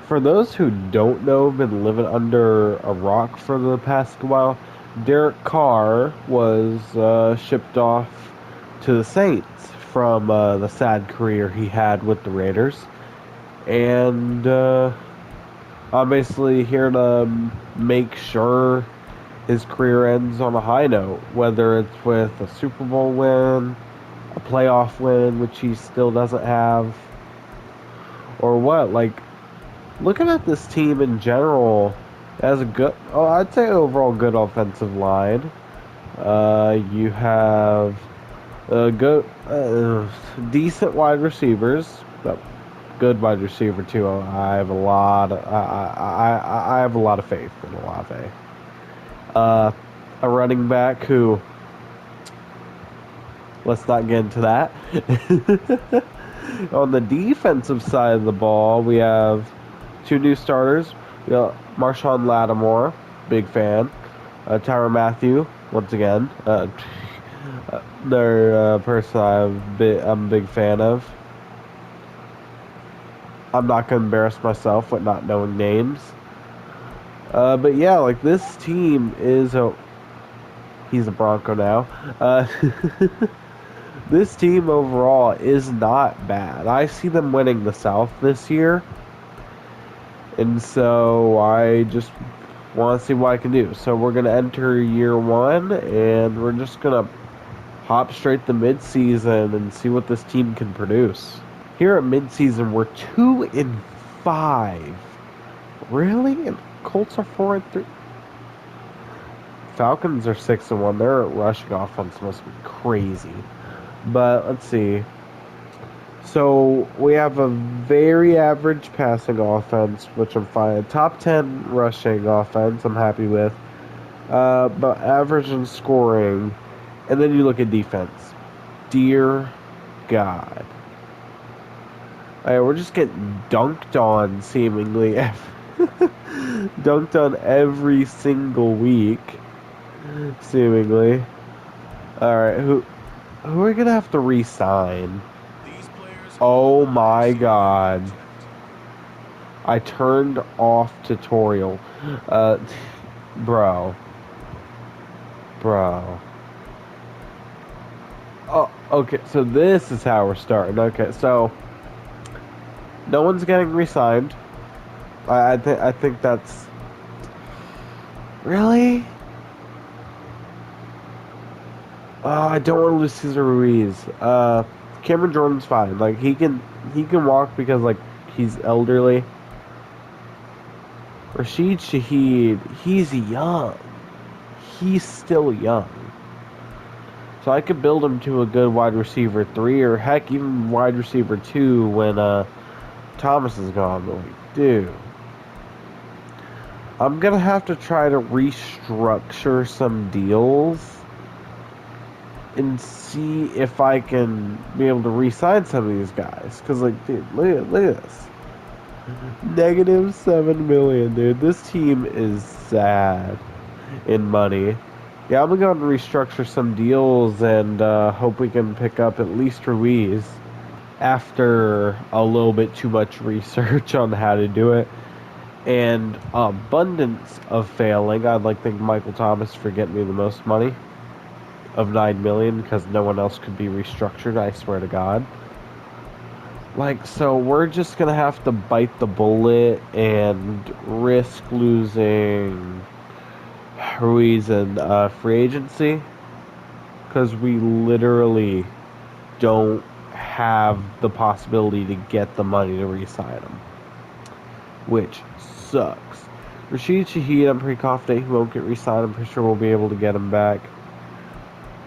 For those who don't know, been living under a rock for the past while, Derek Carr was shipped off to the Saints from the sad career he had with the Raiders. And I'm basically here to make sure his career ends on a high note, whether it's with a Super Bowl win, a playoff win, which he still doesn't have, or what. Like, looking at this team in general, as a good, oh, I'd say overall good offensive line. You have good, decent wide receivers. Good wide receiver too. I have a lot. I have a lot of faith in Olave. Uh, a running back who, let's not get into that. On the defensive side of the ball, we have two new starters. We got Marshawn Lattimore, big fan. Tyrann Mathieu, once again, another person I'm a big fan of. I'm not gonna embarrass myself with not knowing names. But yeah, like this team is a. He's a Bronco now. This team overall is not bad. I see them winning the South this year. And so I just want to see what I can do. So we're going to enter year one, and we're just going to hop straight to midseason and see what this team can produce. Here at midseason, we're 2-5. Really? And Colts are 4-3. Falcons are 6-1. Their rushing offense must be crazy. But let's see. So we have a very average passing offense, which I'm fine. Top 10 rushing offense, I'm happy with. But average in scoring. And then you look at defense. Dear God. We're just getting dunked on, seemingly. Dunked on every single week, seemingly. Alright, who are we going to have to re-sign? Oh my God. I turned off tutorial. Bro. Oh, okay, so this is how we're starting. Okay, so no one's getting re-signed. I think that's really. I don't want to lose Cesar Ruiz. Cameron Jordan's fine. Like he can walk because like he's elderly. Rashid Shaheed, he's young. He's still young. So I could build him to a good wide receiver 3 or heck even wide receiver 2 when Thomas is gone. But like, dude, I'm gonna have to try to restructure some deals and see if I can be able to re-sign some of these guys. Because, like, dude, look at this. -7 million, dude. This team is sad in money. Yeah, I'm going to restructure some deals and hope we can pick up at least Ruiz after a little bit too much research on how to do it. And abundance of failing. I'd like to thank Michael Thomas for getting me the most money of 9 million because no one else could be restructured, I swear to God. Like, so we're just gonna have to bite the bullet and risk losing Ruiz in free agency because we literally don't have the possibility to get the money to re-sign him, which sucks. Rashid Shaheed, I'm pretty confident he won't get re-signed. I'm pretty sure we'll be able to get him back.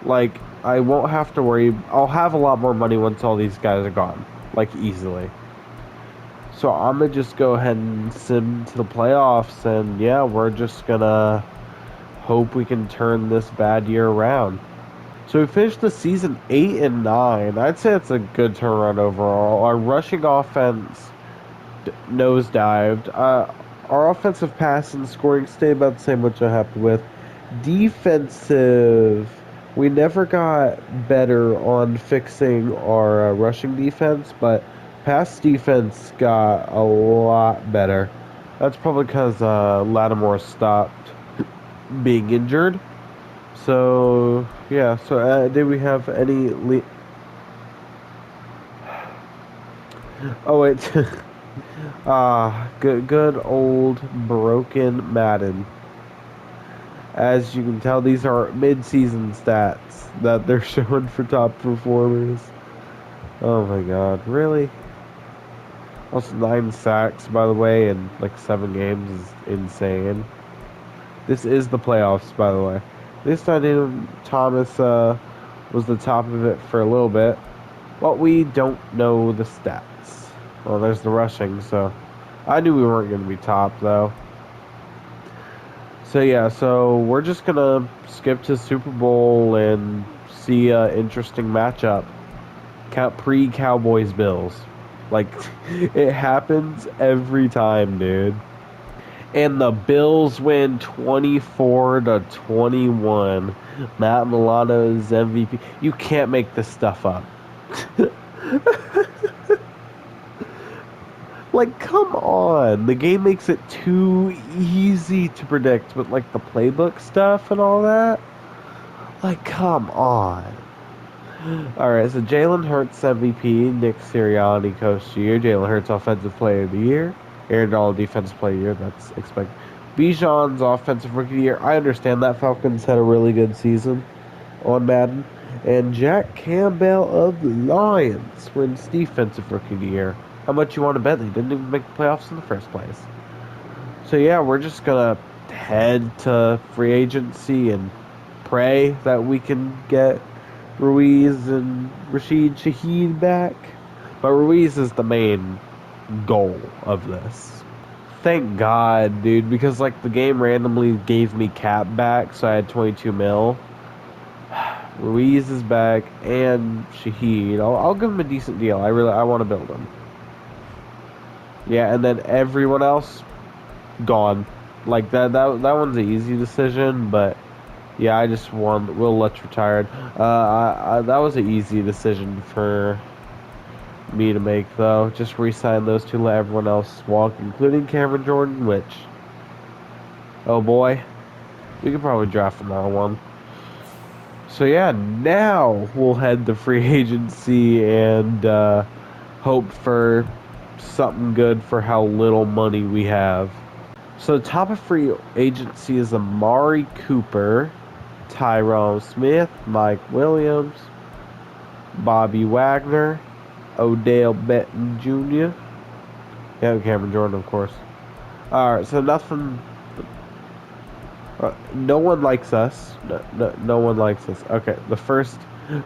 Like, I won't have to worry. I'll have a lot more money once all these guys are gone. Like, easily. So I'm going to just go ahead and sim to the playoffs. And, yeah, we're just going to hope we can turn this bad year around. So we finished the season 8-9. I'd say it's a good turnaround overall. Our rushing offense nosedived. Our offensive pass and scoring stayed about the same, which I'm happy with. Defensive, we never got better on fixing our rushing defense, but Pass defense got a lot better. That's probably because Lattimore stopped being injured. So yeah. So did we have any? Oh wait. Good old broken Madden. As you can tell, these are mid-season stats that they're showing for top performers. Oh my god, really? Also, 9 sacks, by the way, in like 7 games is insane. This is the playoffs, by the way. This time, Thomas was the top of it for a little bit, but we don't know the stats. Well, there's the rushing, so I knew we weren't going to be top, though. So yeah, so we're just gonna skip to Super Bowl and see a interesting matchup. Pre-Cowboys Bills. Like it happens every time, dude. And the Bills win 24-21. Matt Milano's MVP. You can't make this stuff up. Like, come on. The game makes it too easy to predict with, like, the playbook stuff and all that. Like, come on. Alright, so Jalen Hurts MVP, Nick Sirianni Coach of the Year, Jalen Hurts Offensive Player of the Year, Aaron Donald Defensive Player of the Year, that's expected. Bijan's Offensive Rookie of the Year. I understand that Falcons had a really good season on Madden. And Jack Campbell of the Lions wins Defensive Rookie of the Year. How much you want to bet they didn't even make the playoffs in the first place? So yeah, we're just gonna head to free agency and pray that we can get Ruiz and Rashid Shaheed back. But Ruiz is the main goal of this. Thank God, dude, because like the game randomly gave me cap back, so I had 22 mil. Ruiz is back and Shaheed. I'll give him a decent deal. I want to build him. Yeah, and then everyone else gone. Like that one's an easy decision, but yeah, I just want Will Lutz retired. That was an easy decision for me to make, though. Just re-sign those two, let everyone else walk, including Cameron Jordan, which, oh boy, we could probably draft another one. So yeah, now we'll head to free agency and hope for something good for how little money we have. So the top of free agency is Amari Cooper, Tyrone Smith, Mike Williams, Bobby Wagner, Odell Beckham Jr. Yeah, Cameron Jordan, of course. Alright, so nothing. No one likes us. No one likes us. Okay, the first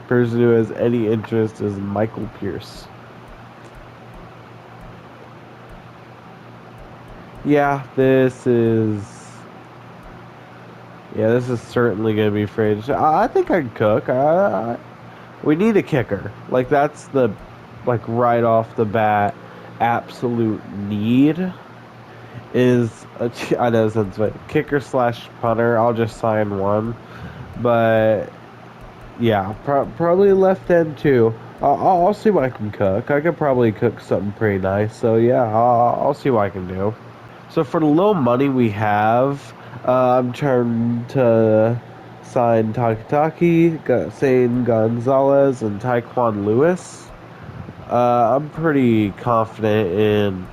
person who has any interest is Michael Pierce. Yeah, this is certainly going to be free. I think I can cook. We need a kicker. Like, that's the, like, right off the bat, absolute need is, I know it sounds like kicker / punter. I'll just sign one. But, yeah, probably left end, too. I'll see what I can cook. I could probably cook something pretty nice. So, yeah, I'll see what I can do. So, for the little money we have, I'm trying to sign Zane Gonzalez, and Tyquan Lewis. I'm pretty confident in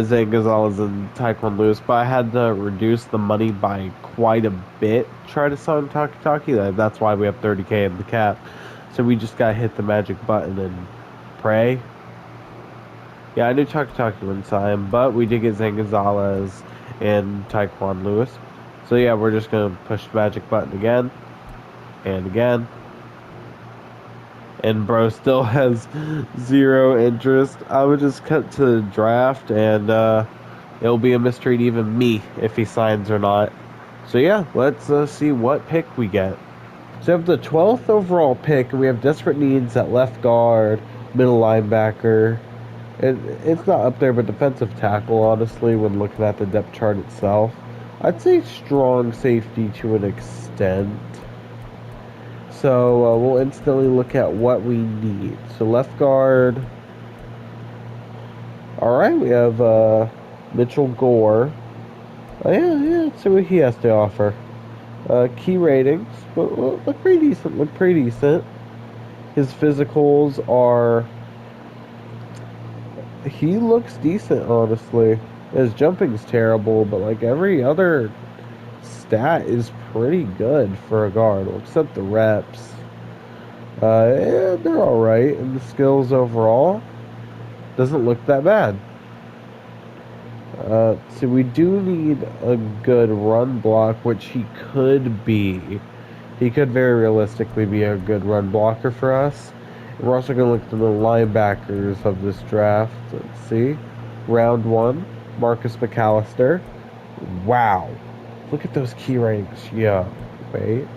Zane Gonzalez and Tyquan Lewis, but I had to reduce the money by quite a bit to try to sign Taki. That's why we have 30K in the cap. So we just gotta hit the magic button and pray. Yeah, I knew Taki wouldn't sign, but we did get Zane Gonzalez and Tyquan Lewis. So yeah, we're just going to push the magic button again and again. And bro still has 0 interest. I would just cut to the draft and it'll be a mystery to even me if he signs or not. So yeah, let's see what pick we get. So we have the 12th overall pick, and we have desperate needs at left guard, middle linebacker. It's not up there, but defensive tackle, honestly, when looking at the depth chart itself. I'd say strong safety to an extent. So we'll instantly look at what we need. So left guard, All right, we have Mitchell Gore. Yeah, let's see what he has to offer. Key ratings, look pretty decent. Look pretty decent. His physicals are. He looks decent, honestly. His jumping's terrible, but like every other stat is pretty good for a guard, except the reps. Yeah, they're all right, and the skills overall doesn't look that bad. So we do need a good run block, which he could be. He could very realistically be a good run blocker for us. And we're also going to look at the linebackers of this draft. Let's see. Round 1, Marcus McAllister. Wow. Look at those key ranks. Yeah. Wait.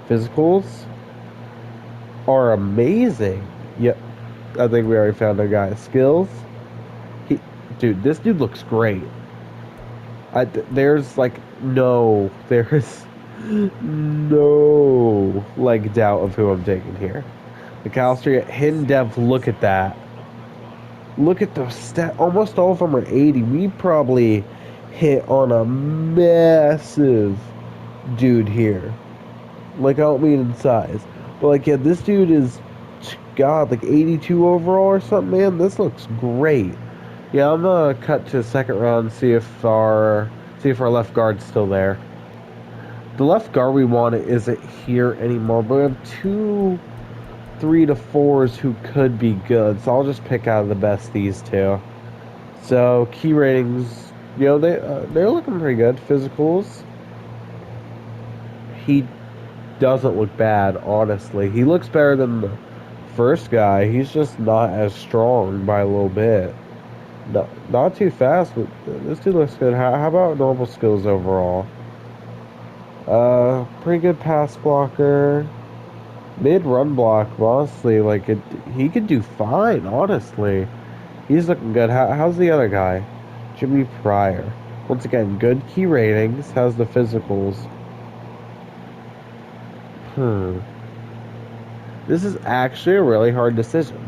Physicals are amazing. Yep. I think we already found our guy. Skills. Dude, this dude looks great. There's no like doubt of who I'm taking here. McAllister, hidden depth. Look at that. Look at those stats. Almost all of them are 80. We probably hit on a massive dude here. Like, I don't mean in size, but like, yeah, this dude is, God, like 82 overall or something. Man, this looks great. Yeah, I'm gonna cut to the second round, see if our left guard's still there. The left guard we wanted isn't here anymore, but we have 2 3 to 4s who could be good. So I'll just pick out of the best these two. So key ratings, they're looking pretty good. Physicals, he doesn't look bad, honestly. He looks better than the first guy. He's just not as strong by a little bit. Not too fast, but this dude looks good. How about normal skills overall? Pretty good pass blocker. Mid run block, honestly, he could do fine, honestly. He's looking good. How's the other guy? Jimmy Pryor. Once again, good key ratings. How's the physicals? This is actually a really hard decision.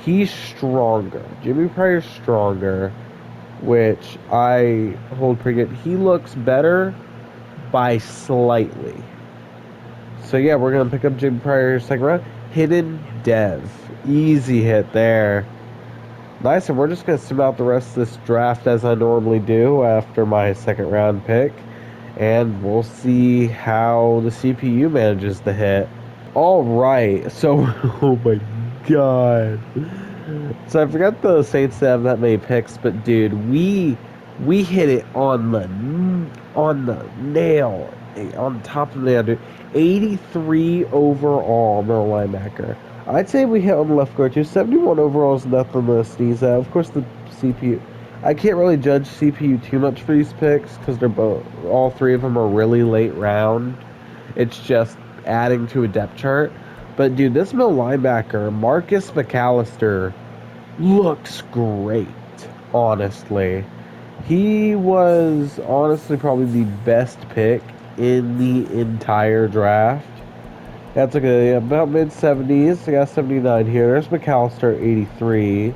He's stronger. Jimmy Pryor's stronger, which I hold pretty good. He looks better by slightly. So yeah, we're going to pick up Jimmy Pryor second round. Hidden Dev. Easy hit there. Nice, and we're just going to sim out the rest of this draft as I normally do after my second round pick. And we'll see how the CPU manages to hit. Alright, so, oh my God. So I forgot the Saints to have that many picks, but dude, we hit it on the nail, on top of the nail, dude. 83 overall, middle linebacker. I'd say we hit on the left guard too. 71 overall is nothing to sneeze at. Of course, the CPU. I can't really judge CPU too much for these picks because all 3 of them are really late round. It's just adding to a depth chart. But dude, this middle linebacker, Marcus McAllister, looks great, honestly. He was honestly probably the best pick in the entire draft. That's about mid-70s. I got 79 here. There's McAllister, 83.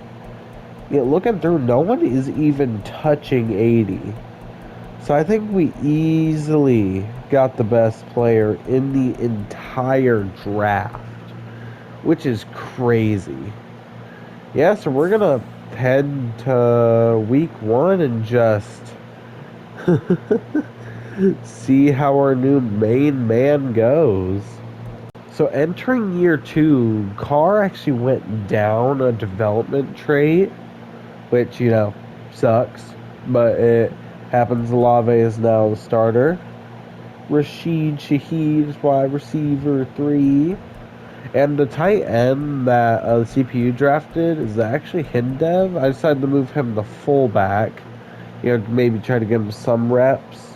Yeah, looking through, no one is even touching 80. So I think we easily got the best player in the entire draft, which is crazy. Yeah, so we're going to head to week 1 and just see how our new main man goes. So entering year 2, Carr actually went down a development trait, which, sucks, but it happens. Olave is now the starter. Rashid Shaheed is wide receiver 3. And the tight end that the CPU drafted is actually Hindev. I decided to move him to fullback. Maybe try to give him some reps.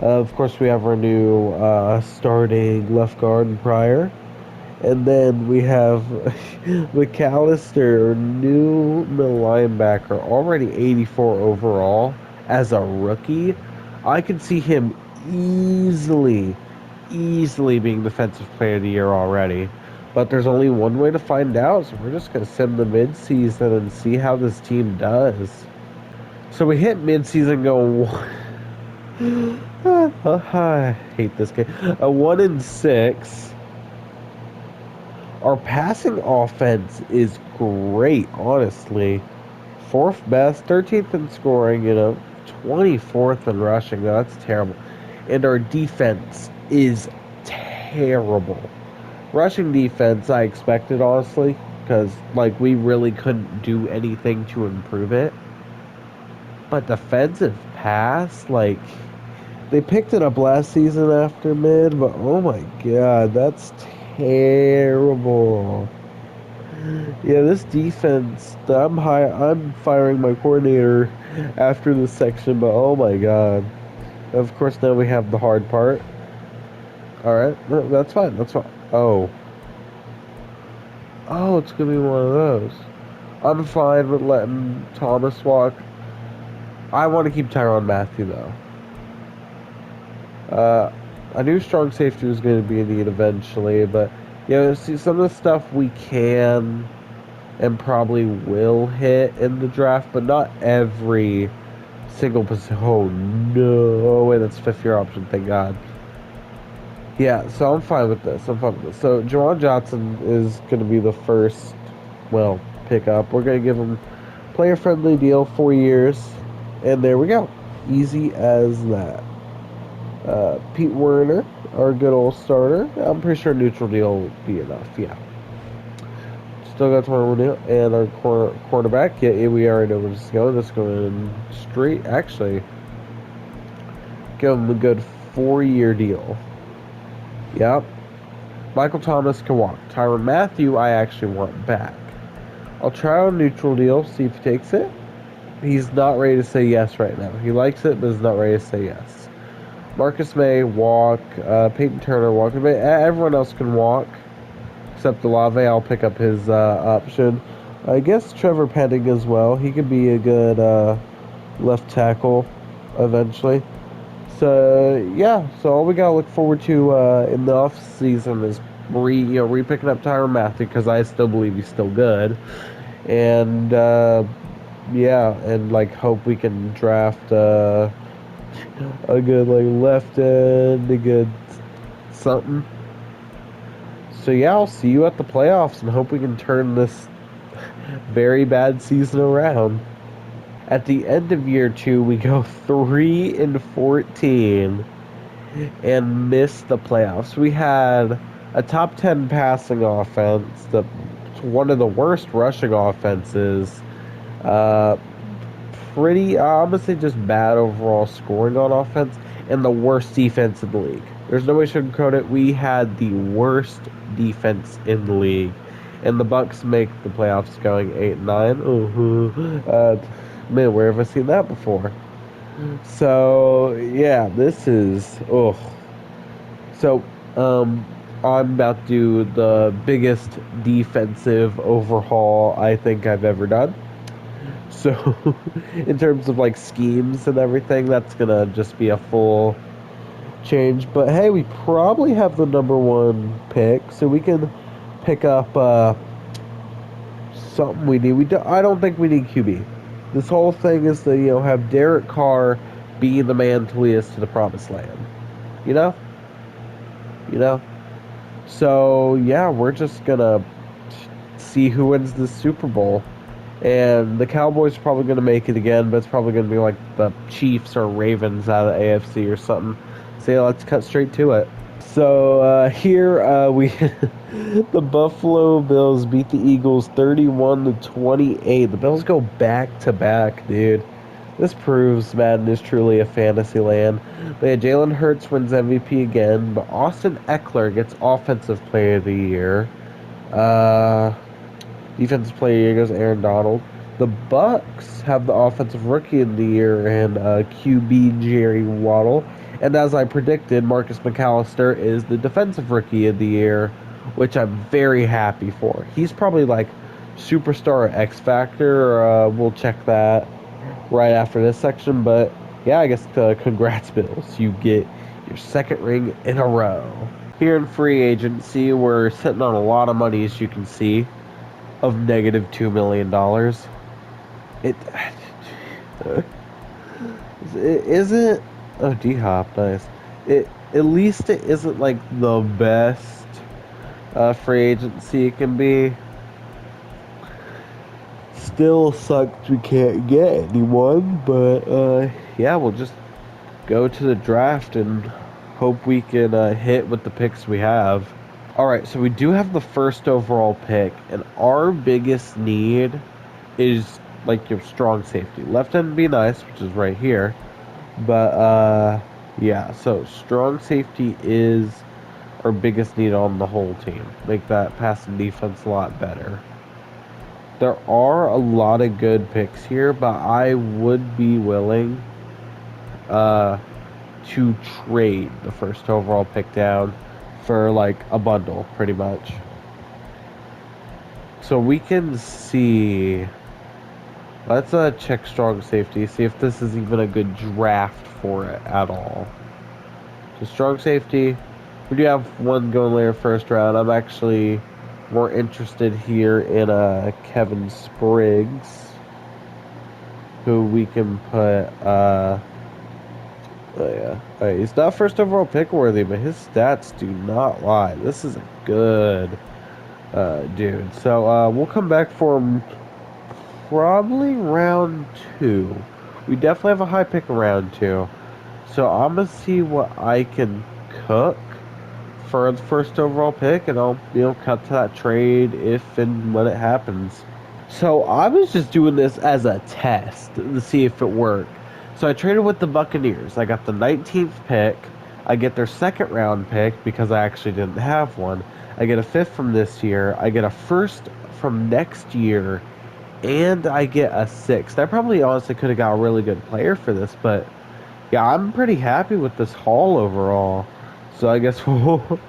Of course, we have our new starting left guard in Pryor. And then we have McAllister, new middle linebacker, already 84 overall as a rookie. I could see him easily being defensive player of the year already. But there's only one way to find out, so we're just going to send the mid-season and see how this team does. So we hit mid-season going, I hate this game, a 1-6. Our passing offense is great, honestly. 4th best, 13th in scoring, 24th in rushing. No, that's terrible. And our defense is terrible. Rushing defense, I expected, honestly, because, like, we really couldn't do anything to improve it. But defensive pass, like, they picked it up last season after mid, but oh my god, that's terrible. Yeah, this defense, I'm firing my coordinator after this section, but oh my god. Of course, now we have the hard part. Alright, no, that's fine, that's fine. Oh. Oh, it's gonna be one of those. I'm fine with letting Thomas walk. I want to keep Tyrann Mathieu, though. I knew strong safety was going to be a need eventually, but, see, some of the stuff we can and probably will hit in the draft, but not every single position. Oh, no. Wait, that's 5th-year option, thank God. Yeah, so I'm fine with this. So, Juwan Johnson is going to be the first, pickup. We're going to give him player-friendly deal, 4 years, and there we go. Easy as that. Pete Werner, our good old starter. I'm pretty sure neutral deal will be enough, yeah. Still got tomorrow deal. And our quarterback, yeah, we already know where this is going. This is going straight, actually. Give him a good 4-year deal. Yep. Michael Thomas can walk. Tyrann Mathieu, I actually want back. I'll try a neutral deal, see if he takes it. He's not ready to say yes right now. He likes it, but he's not ready to say yes. Marcus May, walk. Peyton Turner, walk. Everyone else can walk, except Olave. I'll pick up his option. I guess Trevor Penning as well. He could be a good left tackle eventually. So, yeah. So all we got to look forward to in the offseason is re-picking up Tyrann Mathieu, because I still believe he's still good. And, yeah, and, hope we can draft a good left end, a good something. So yeah, I'll see you at the playoffs and hope we can turn this very bad season around. At the end of year 2, we go 3-14 and miss the playoffs. We had a top 10 passing offense, one of the worst rushing offenses, pretty, I'm going to say just bad overall scoring on offense, and the worst defense in the league. There's no way to sugarcoat it. We had the worst defense in the league. And the Bucks make the playoffs going 8-9. Man, where have I seen that before? So, yeah, this is, So, I'm about to do the biggest defensive overhaul I think I've ever done. So, in terms of schemes and everything, that's gonna just be a full change. But hey, we probably have the #1 pick, so we can pick up something we need. I don't think we need QB. This whole thing is to have Derek Carr be the man to lead us to the promised land. You know. So yeah, we're just gonna see who wins the Super Bowl. And the Cowboys are probably going to make it again, but it's probably going to be like the Chiefs or Ravens out of the AFC or something. So yeah, let's cut straight to it. So here we the Buffalo Bills beat the Eagles 31-28. The Bills go back to back, dude. This proves Madden is truly a fantasy land. But yeah, Jalen Hurts wins MVP again, but Austin Eckler gets Offensive Player of the Year. Defensive Player of the Year goes Aaron Donald. The Bucks have the Offensive Rookie of the Year and QB Jerry Waddle. And as I predicted, Marcus McAllister is the Defensive Rookie of the Year, which I'm very happy for. He's probably Superstar or X Factor. We'll check that right after this section. But yeah, I guess congrats, Bills. You get your 2nd ring in a row. Here in free agency, we're sitting on a lot of money, as you can see, of negative $2 million. It, it isn't. Oh, D-Hop, nice. At least it isn't like the best free agency it can be. Still sucks we can't get anyone, but yeah, we'll just go to the draft and hope we can hit with the picks we have. Alright, so we do have the first overall pick, and our biggest need is like your strong safety. Left end would be nice, which is right here. But yeah, so strong safety is our biggest need on the whole team. Make that passing defense a lot better. There are a lot of good picks here, but I would be willing to trade the first overall pick down for like a bundle, pretty much. So we can see. Let's check strong safety, see if this is even a good draft for it at all. So strong safety, we do have one going later first round. I'm actually more interested here in Kevin Spriggs, who we can put. Oh yeah, right, he's not first overall pick worthy, but his stats do not lie. This is a good dude. So we'll come back for him probably round 2. We definitely have a high pick in round 2. So I'm going to see what I can cook for the first overall pick, and I'll, cut to that trade if and when it happens. So I was just doing this as a test to see if it worked. So I traded with the Buccaneers. I got the 19th pick. I get their second round pick because I actually didn't have one. I get a 5th from this year. I get a 1st from next year. And I get a 6th. I probably honestly could have got a really good player for this, but yeah, I'm pretty happy with this haul overall. So I guess we'll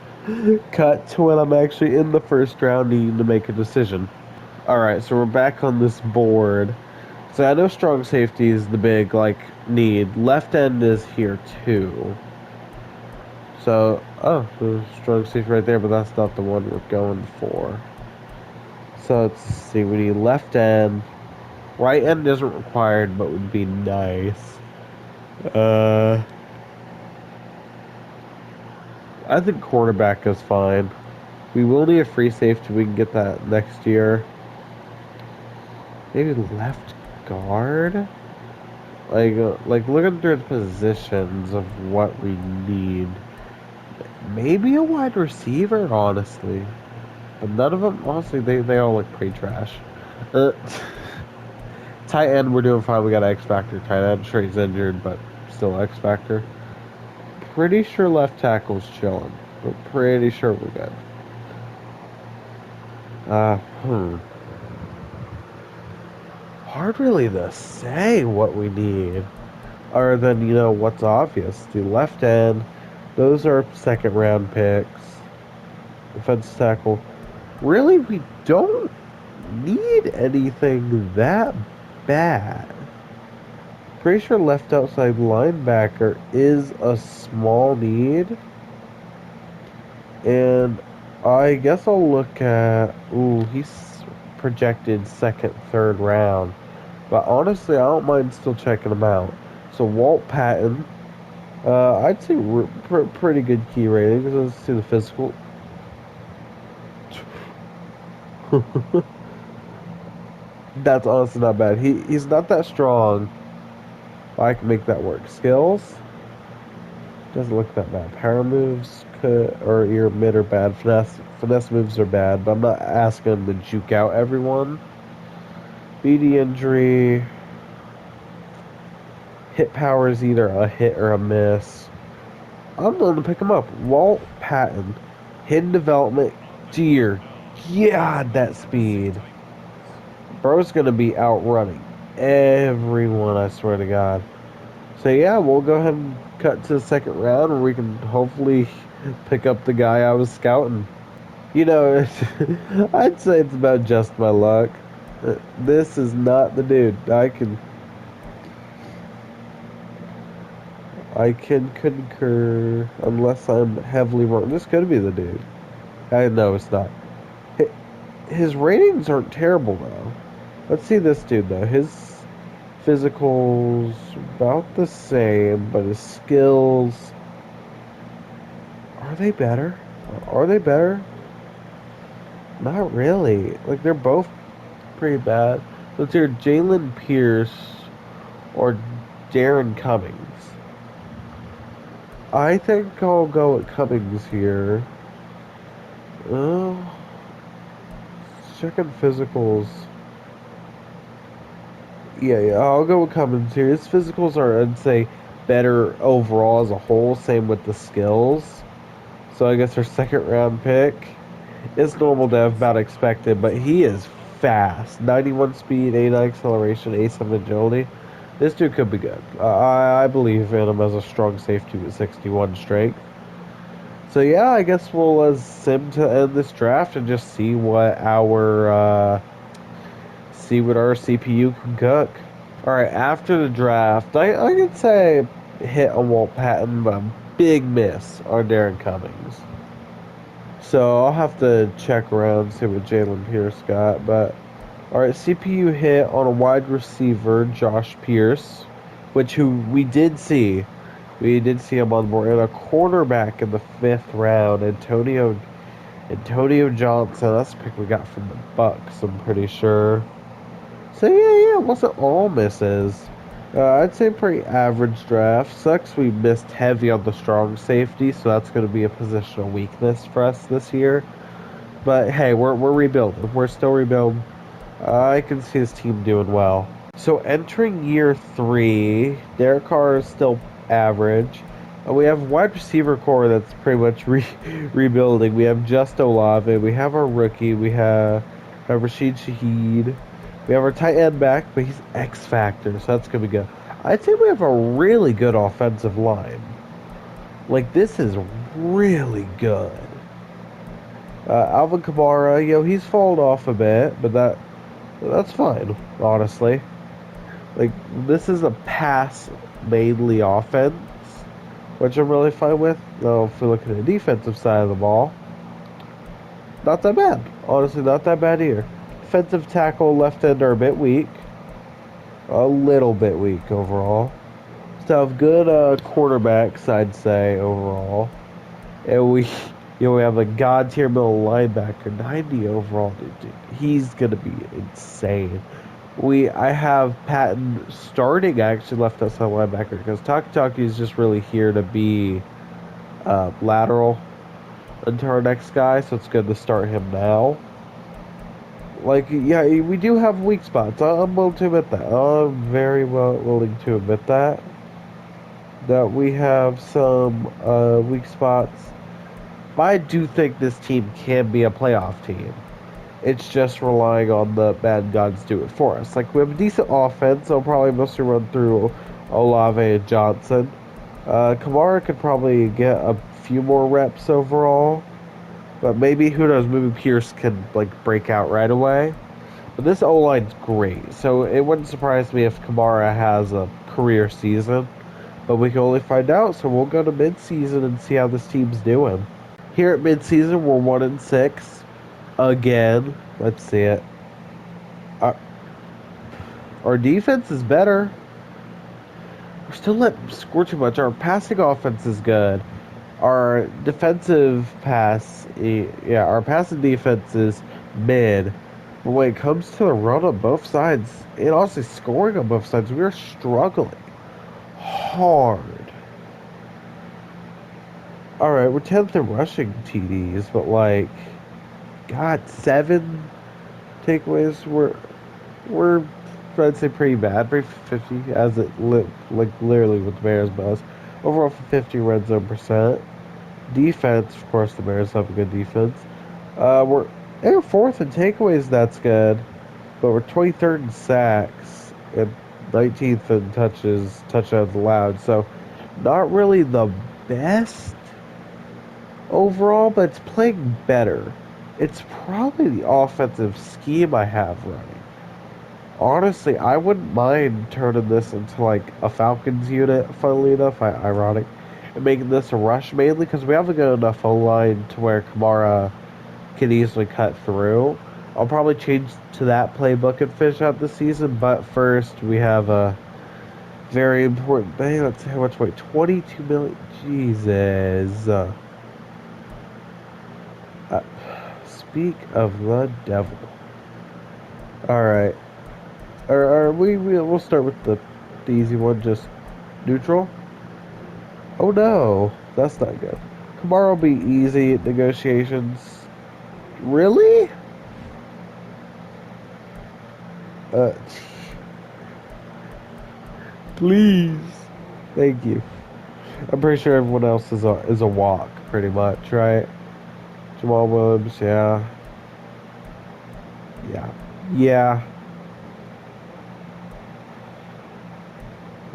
cut to when I'm actually in the first round needing to make a decision. Alright, so we're back on this board. So I know strong safety is the big, need. Left end is here, too. So, there's strong safety right there, but that's not the one we're going for. So let's see, we need left end. Right end isn't required, but would be nice. I think quarterback is fine. We will need a free safety. We can get that next year. Maybe left guard? Like looking through the positions of what we need. Maybe a wide receiver, honestly. But none of them, honestly, they all look pretty trash. Tight end, we're doing fine. We got X Factor. Tight end, sure he's injured, but still X Factor. Pretty sure left tackle's chilling. We're pretty sure we're good. Hard really to say what we need. Other than, what's obvious. The left end, those are second round picks. Defensive tackle. Really, we don't need anything that bad. Pretty sure left outside linebacker is a small need. And I guess I'll look at... Ooh, he's projected second, third round. But honestly, I don't mind still checking him out. So Walt Patton. I'd say pretty good key ratings. Let's see the physical. That's honestly not bad. He's not that strong. I can make that work. Skills doesn't look that bad. Power moves or your mid are bad. Finesse moves are bad, but I'm not asking him to juke out everyone. BD injury. Hit power is either a hit or a miss. I'm willing to pick him up. Walt Patton. Hidden development. Dear God, that speed. Bro's going to be outrunning everyone, I swear to God. So yeah, we'll go ahead and cut to the second round where we can hopefully pick up the guy I was scouting. I'd say it's about just my luck. This is not the dude. I can concur, unless I'm heavily wrong. This could be the dude. I know it's not. His ratings aren't terrible though. Let's see this dude though. His physicals about the same, but his skills, are they better? Are they better? Not really. Like they're both pretty bad. Let's hear Jalen Pierce or Darren Cummings. I think I'll go with Cummings here. Uh, Checking physicals. Yeah, I'll go with Cummins here. His physicals are, I'd say, better overall as a whole. Same with the skills. So I guess our second round pick. It's normal to have about expected, but he is fast. 91 speed, 89 acceleration, 87 agility. This dude could be good. I believe in him as a strong safety with 61 strength. So yeah, I guess we'll sim to end this draft and just see what our CPU can cook. All right, after the draft, I could say hit on Walt Patton, but a big miss on Darren Cummings. So I'll have to check around see what Jalen Pierce got. But all right, CPU hit on a wide receiver, Josh Pierce, who we did see him on the board, and a quarterback in the 5th round, Antonio Johnson. That's the pick we got from the Bucks, I'm pretty sure. So yeah, it wasn't all misses. I'd say pretty average draft. Sucks we missed heavy on the strong safety, so that's going to be a positional weakness for us this year. But hey, we're rebuilding. We're still rebuilding. I can see this team doing well. So entering year 3, Derek Carr is still average. We have a wide receiver core that's pretty much rebuilding. We have Just Olave. We have our rookie. We have Rashid Shaheed. We have our tight end back, but he's X Factor, so that's going to be good. I'd say we have a really good offensive line. Like, this is really good. Alvin Kamara, he's fallen off a bit, but that's fine, honestly. Like, this is a pass mainly offense, which I'm really fine with. Though, if we look at the defensive side of the ball, not that bad. Honestly, not that bad either. Defensive tackle, left end are a bit weak. A little bit weak overall. Still have good quarterbacks, I'd say, overall. And we have a god tier middle linebacker, 90 overall. Dude, he's gonna be insane. I have Patton starting actually left outside linebacker because Taki is just really here to be lateral until our next guy, so it's good to start him now. Like, yeah, we do have weak spots. I'm willing to admit that. I'm very willing to admit that. That we have some weak spots. But I do think this team can be a playoff team. It's just relying on the bad gods do it for us. Like, we have a decent offense. I'll probably mostly run through Olave and Johnson. Kamara could probably get a few more reps overall. But maybe, who knows, maybe Pierce can, like, break out right away. But this O-line's great. So it wouldn't surprise me if Kamara has a career season. But we can only find out, so we'll go to mid-season and see how this team's doing. Here at mid-season, we're 1-6. Again. Let's see it. Our defense is better. We're still letting score too much. Our passing offense is good. Our defensive our passing defense is mid. But when it comes to the run on both sides, and also scoring on both sides, we're struggling hard. Alright, we're 10th in rushing TDs, but like, God, 7 takeaways. We're I'd say pretty bad, pretty 50 as literally with the Bears buzz. Overall for 50 red zone percent. Defense, of course, the Bears have a good defense. We're 4th in takeaways, that's good, but we're 23rd in sacks and 19th in touchdowns allowed. So not really the best overall, but it's playing better. It's probably the offensive scheme I have running. Honestly, I wouldn't mind turning this into like a Falcons unit, funnily enough, ironic, and making this a rush mainly because we have a good enough O-line to where Kamara can easily cut through. I'll probably change to that playbook and finish out the season, but first we have a very important thing. Let's see how much weight. 22 million. Jesus. Uh, speak of the devil. Alright. We'll start with the easy one, just neutral. Oh no, that's not good. Tomorrow will be easy negotiations. Really? Uh, please. Thank you. I'm pretty sure everyone else is a walk, pretty much, right? Jamal Williams, yeah. Yeah. Yeah.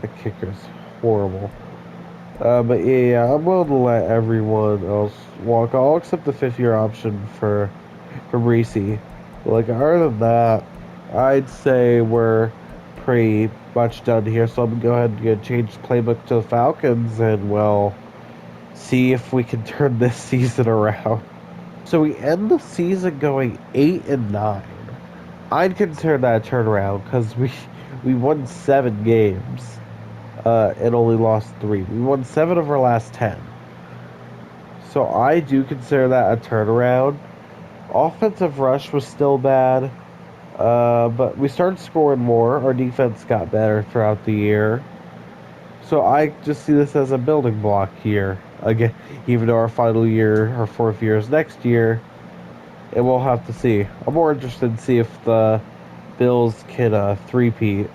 The kicker's horrible. But yeah, I'm willing to let everyone else walk. I'll accept the 5th-year option for Reese. Like, other than that, I'd say we're pretty much done here. So I'm gonna go ahead and change the playbook to the Falcons, and well, see if we can turn this season around. So we end the season going 8-9. I'd consider that a turnaround because we won 7 games, and only lost 3. We won 7 of our last 10. So I do consider that a turnaround. Offensive rush was still bad, but we started scoring more. Our defense got better throughout the year. So I just see this as a building block here. Again, even though our final year, our 4th year is next year, and we'll have to see. I'm more interested in see if the Bills can three-peat.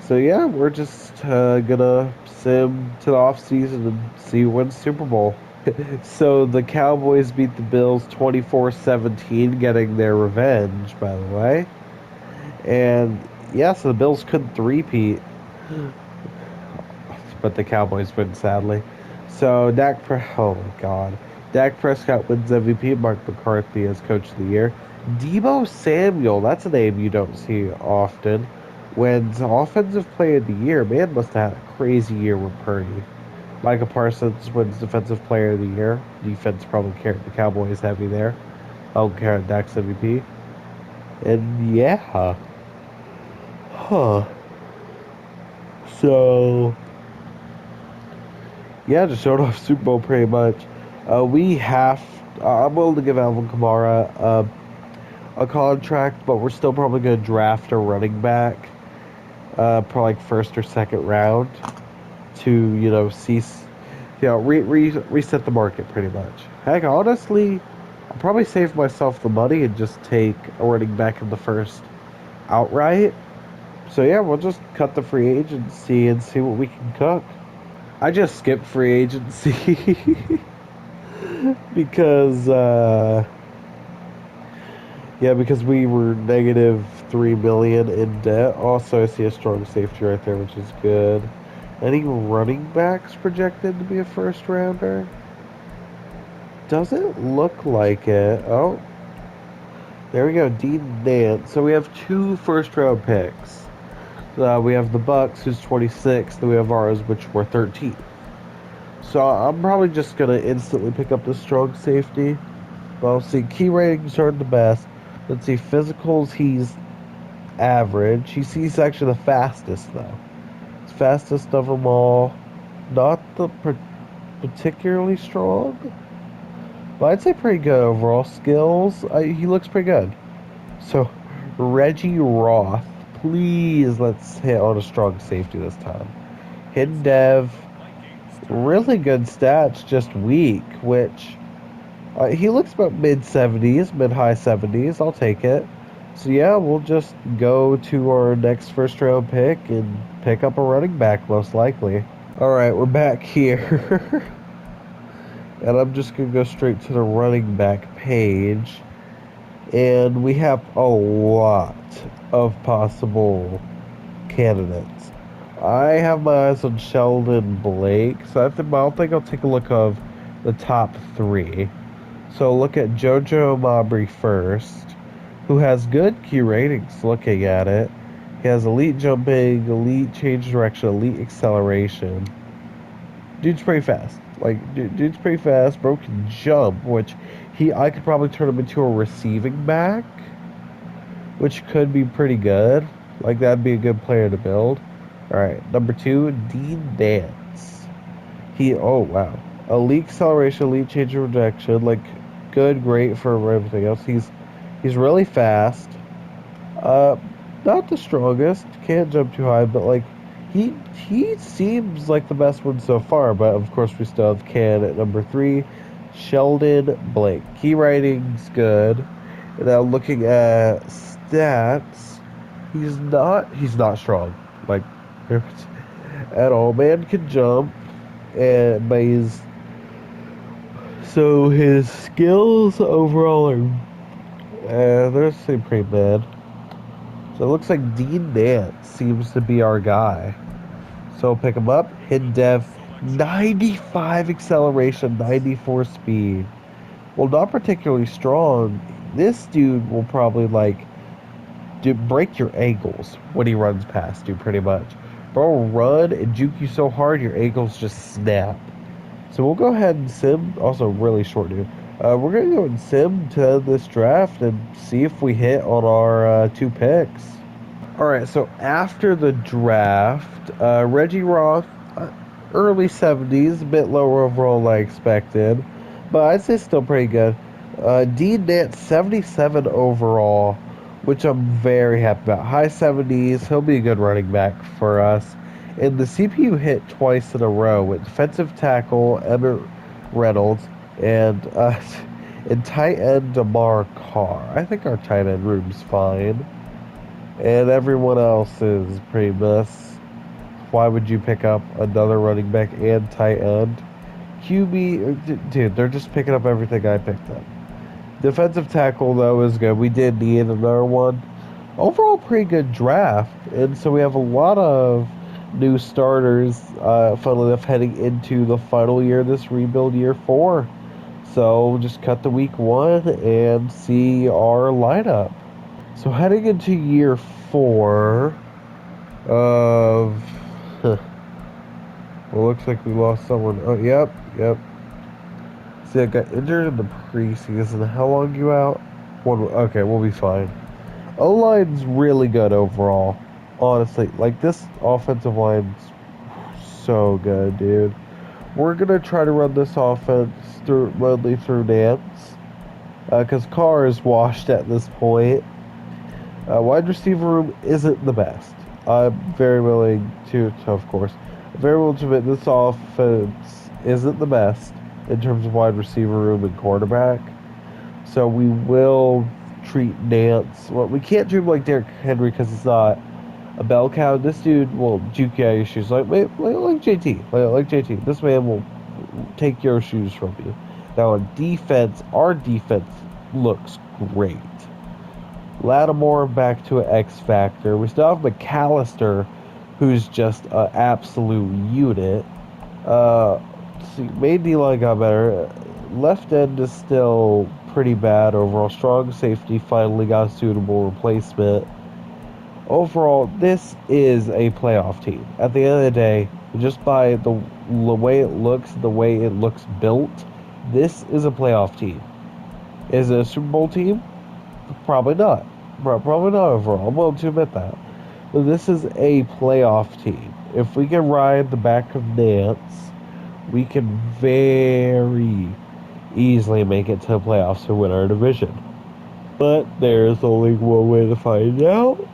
So yeah, we're just gonna sim to the off season and see who wins Super Bowl. So the Cowboys beat the Bills 24-17, getting their revenge, by the way. And yeah, so the Bills couldn't three-peat, but the Cowboys win, sadly. So oh my God. Dak Prescott wins MVP, Mark McCarthy as Coach of the Year. Deebo Samuel, that's a name you don't see often, wins Offensive Player of the Year. Man must have had a crazy year with Purdy. Micah Parsons wins Defensive Player of the Year. Defense probably carried the Cowboys heavy there. I'll carry Dak's MVP. And yeah. Huh. So, yeah, just showed off Super Bowl pretty much. I'm willing to give Alvin Kamara a contract, but we're still probably going to draft a running back, probably like 1st or 2nd round to, reset the market pretty much. Heck, honestly, I'll probably save myself the money and just take a running back in the 1st outright. So yeah, we'll just cut the free agency and see what we can cook. I just skipped free agency because because we were negative 3 million in debt. Also, I see a strong safety right there, which is good. Any running backs projected to be a 1st rounder? Doesn't look like it. Oh, there we go, Dean Nance. So we have 2 1st round picks. We have the Bucks, who's 26th, then we have ours, which were 13th. So I'm probably just going to instantly pick up the strong safety. Well, see, key ratings aren't the best. Let's see, physicals, he's average. He's actually the fastest, though. He's fastest of them all. Not the particularly strong, but I'd say pretty good overall skills. He looks pretty good. So, Reggie Roth. Please, let's hit on a strong safety this time. Hidden Dev, really good stats, just weak, which he looks about mid-70s, mid-high 70s. I'll take it. So yeah, we'll just go to our next 1st round pick and pick up a running back, most likely. Alright, we're back here. And I'm just going to go straight to the running back page. And we have a lot of possible candidates. I have my eyes on Sheldon Blake, so I think I'll take a look of the top 3. So look at Jojo Mabry first, who has good Q ratings looking at it. He has elite jumping, elite change direction, elite acceleration. Dude's pretty fast. Like, dude's pretty fast. Bro can jump, which I could probably turn him into a receiving back, which could be pretty good. Like, that'd be a good player to build. All right, number 2, Dean Dance. Oh, wow. Elite acceleration, elite change of direction. Like, good, great for everything else. He's really fast. Uh, Not the strongest. Can't jump too high, but like he seems like the best one so far. But of course, we still have Can at number 3. Sheldon Blake. Key writing's good. And now looking at stats, he's not strong. Like at all. Man can jump, and but his skills overall they're pretty bad. So it looks like Dean Nance seems to be our guy. So we'll pick him up. Hidden Dev, 95 acceleration, 94 speed. Well, not particularly strong. This dude will probably break your ankles when he runs past you, pretty much. Bro will run and juke you so hard your ankles just snap. So we'll go ahead and sim. Also, really short dude. We're going to go and sim to this draft and see if we hit on our 2 picks. All right, so after the draft, Reggie Roth, early 70s, a bit lower overall than I expected, but I'd say still pretty good. Dean Nance, 77 overall, which I'm very happy about. High 70s, he'll be a good running back for us. And the CPU hit twice in a row with defensive tackle Emmett Reynolds and tight end DeMar Carr. I think our tight end room's fine. And everyone else is pretty mess. Why would you pick up another running back and tight end? QB, dude, they're just picking up everything I picked up. Defensive tackle, though, is good. We did need another one. Overall, pretty good draft. And so we have a lot of new starters, funnily enough, heading into the final year of this rebuild, year 4. So we'll just cut to week 1 and see our lineup. So heading into year 4 of... Well, looks like we lost someone. Oh, yep. See, I got injured in the preseason. How long you out? Okay, we'll be fine. O-line's really good overall. Honestly, like, this offensive line's so good, dude. We're going to try to run this offense mainly through Nance. Because Carr is washed at this point. Wide receiver room isn't the best. I'm very willing of course, very willing to admit this offense isn't the best in terms of wide receiver room and quarterback. So we will treat Nance. Well, we can't treat him like Derrick Henry because it's not a bell cow. This dude will juke you out of your shoes like JT. Like JT. This man will take your shoes from you. Now on defense, our defense looks great. Lattimore back to an X factor. We still have McAllister, who's just an absolute unit. See, main D-line got better. Left end is still pretty bad overall. Strong safety finally got a suitable replacement. Overall, this is a playoff team. At the end of the day, just by the way it looks built, this is a playoff team. Is it a Super Bowl team? Probably not. Probably not overall. I'm willing to admit that. But this is a playoff team. If we can ride the back of Nance, we can very easily make it to the playoffs to win our division. But there's only one way to find out.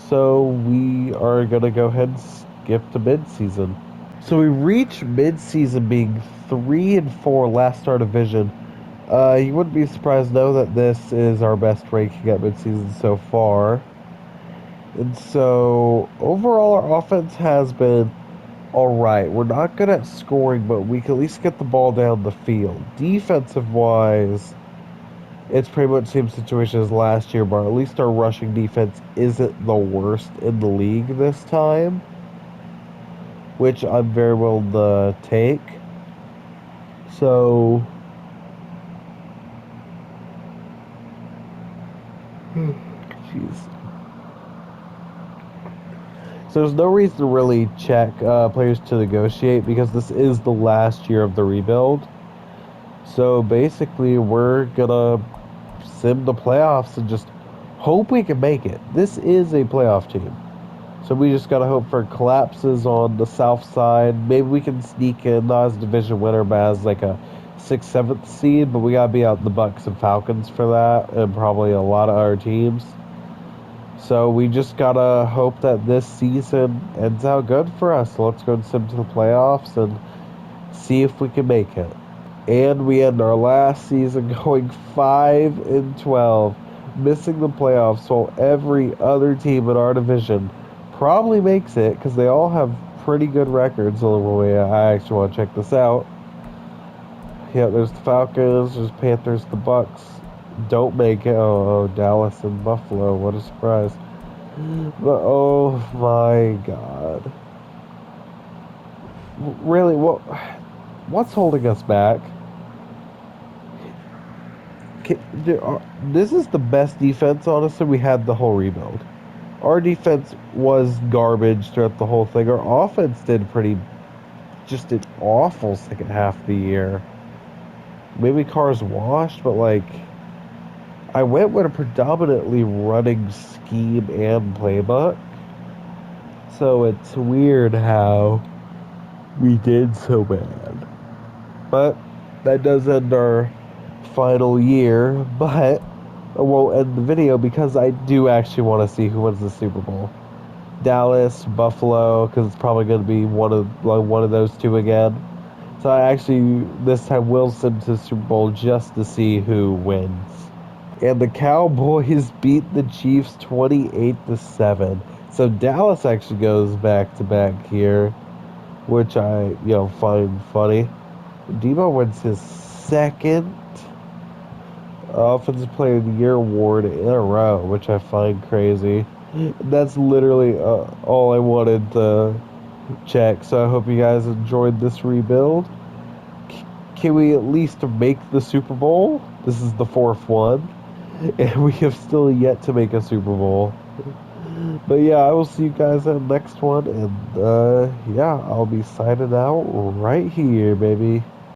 So we are going to go ahead and skip to midseason. So we reach midseason being 3-4 last our division. You wouldn't be surprised to know that this is our best ranking at midseason so far. And so, overall, our offense has been alright. We're not good at scoring, but we can at least get the ball down the field. Defensive-wise, it's pretty much the same situation as last year, but at least our rushing defense isn't the worst in the league this time, which I'm very willing to take. So... Jeez. So there's no reason to really check players to negotiate because this is the last year of the rebuild. So basically, we're gonna sim the playoffs and just hope we can make it. This is a playoff team. So we just gotta hope for collapses on the south side. Maybe we can sneak in, not as division winner, but as like a 6th, 7th seed. But we gotta be out the Bucks and Falcons for that, and probably a lot of other teams. So we just gotta hope that this season ends out good for us. So let's go and sim to the playoffs and see if we can make it. And we end our last season going 5-12, missing the playoffs while every other team in our division probably makes it because they all have pretty good records. I actually want to check this out. Yeah, there's the Falcons, there's Panthers, the Bucks. Don't make it. Oh, Dallas and Buffalo. What a surprise. But oh my God. Really, what's holding us back? This is the best defense, honestly, we had the whole rebuild. Our defense was garbage throughout the whole thing. Our offense did just an awful second half of the year. Maybe Carr's washed, but like, I went with a predominantly running scheme and playbook. So it's weird how we did so bad. But that does end our final year, but I won't end the video because I do actually want to see who wins the Super Bowl. Dallas, Buffalo, because it's probably going to be one of those two again. So I actually this time will sim to the Super Bowl just to see who wins. And the Cowboys beat the Chiefs 28-7. So Dallas actually goes back to back here, which I find funny. Debo wins his second Offensive Player of the Year award in a row, which I find crazy. That's literally all I wanted to check. So I hope you guys enjoyed this rebuild. Can we at least make the Super Bowl? This is the 4th one, and we have still yet to make a Super Bowl. But yeah, I will see you guys in the next one, and yeah, I'll be signing out right here, baby.